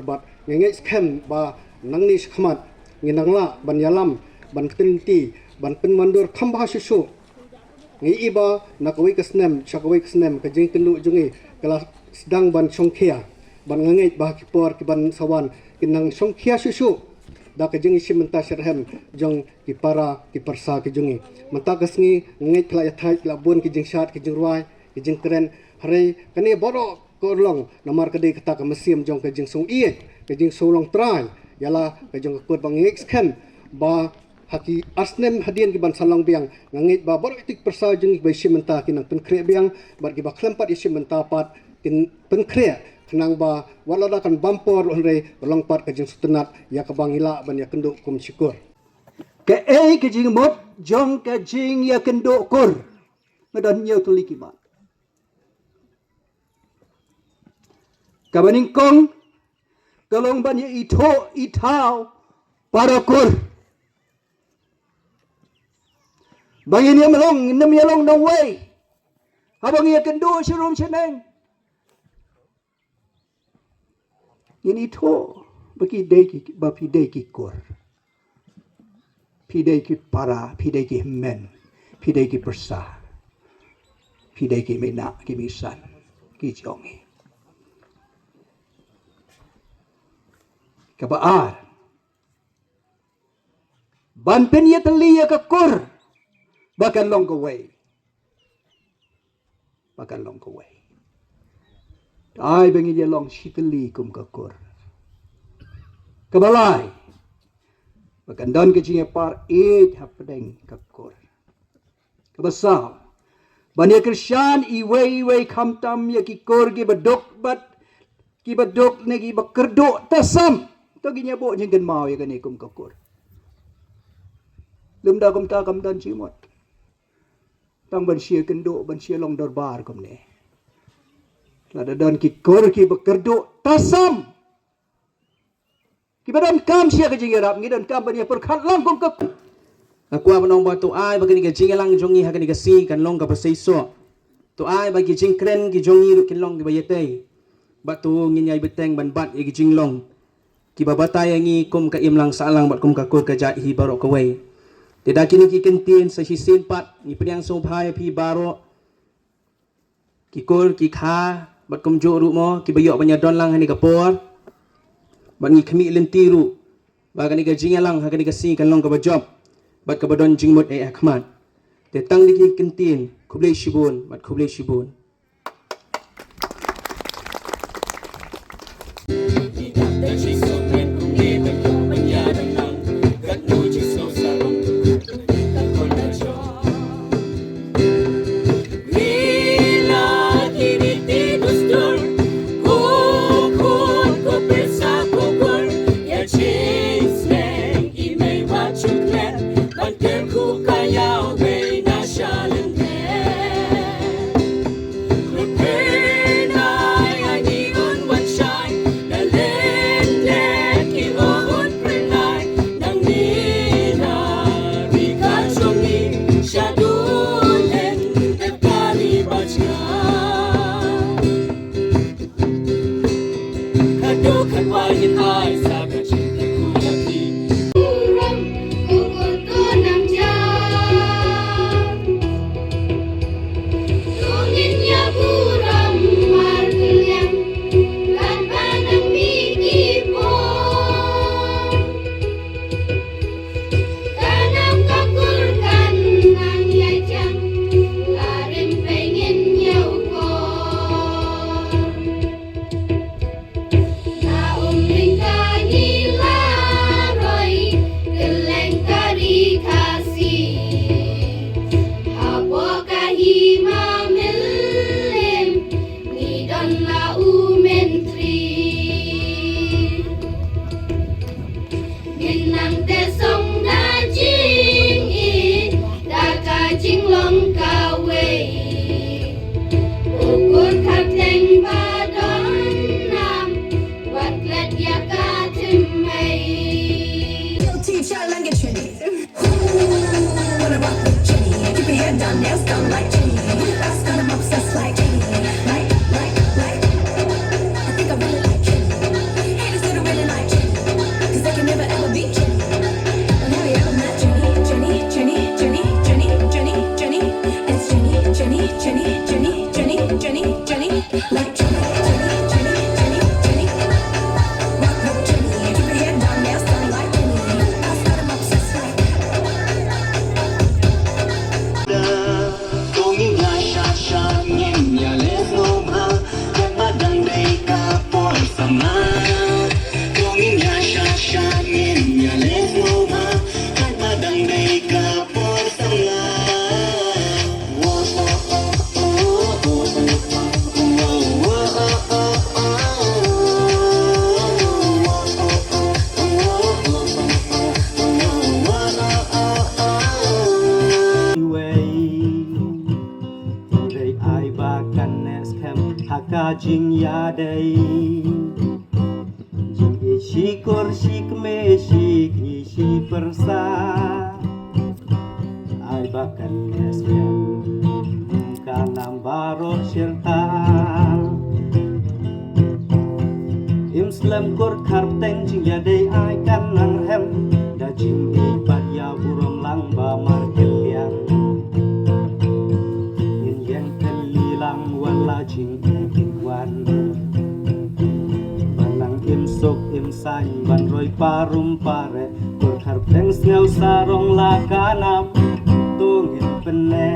bat ngengai scam ba nangni skhamat nginangla ban yalam ban ktinti ban penmandur khamba susu ngi iba nakawai kasnem chakawai kasnem ka jing kenu jungi kala sedang ban songkhia ban ngengai ba kipor ki ban sawan kinang songkhia susu da ka jing isim menta serhem jong ki para ki persa ki jungi menta kasngi ngengai kla yathai kla bun ki jing shat ki jing ruai ki jing kren hare kani boro korlong namar kadai kata ka mesim jong ka jing sung iet ka jing solong trai yala ka jong ka bang scam ba haki asnem hadian ki ban salong biang ngangit ba boro itik persa jeng ba simenta kinang penkre biang bar ki ba klempat isi menta pat kin penkre kenang ba walada kan bampor onre long pat ka jeng sutenat ya ka bang ila ban ya kenduk kum syukur ke ke jing mot jong ka jing ya kenduk kur ngadan nyau tuliki ba kabaning kong kalong ban ya ito itau para kur bangin ya melong nam ya long no way abang ya kendo syurum seneng ini to bagi deki ba pideki kur pideki para pideki men pideki persa pideki mena kimisan kijongi kabaar ban pen ya teli ya kakur bahkan long away ai bengi dia long shiteli kum kakur kabalai bahkan don ke jinge par hapdeng kakur kabasal bani krisyan iwe kam tam ya kikur gi badok ne gi bakerdo tasam to gi nyabo jengken mau ya kani kum kakur lumda kum ta kam dan chimot tang ban sia kendo ban sia long darbar kum ne lada dan ki kor ki bekerdo tasam ki badan kam sia ke jingerap ngi dan kam ban ya perkhat lang kum ka aku abanong ba tu ai bagi ni jingelang jongi ha ni si kan long ka pasaiso tu ai bagi jingkren ki jongi ru kin long ki bayetei batu nginyai beteng ban bat ki jinglong ki babatai ngi kum ka imlang salang bat kum ka kor ka jat hi barok ka wei tidak kini ki kentin sa hisin pat ni priang so bhai phi baro ki kor ki kha bat kum jo ru mo ki bayok banya don lang hani ka por bat ni khmi lenti ru ba ka ni ka jingalang ha ka ni ka si kan long ka bajob bat ka badon jingmut akhmat te tang di ki kentin khuble shibun bat khuble shibun ka jing ya dai jing e shikur shik me shik ni shi persa ai bakan lesbian kanam baror shirta Islam kur karteng jing ya dai ai kan nang hem da jing e pat ya burom lang ba mar keliang in yang kelilang wala jing wan banang im sok im san ban roi parum pare kur karteng sneu sarong la kanam tungin pene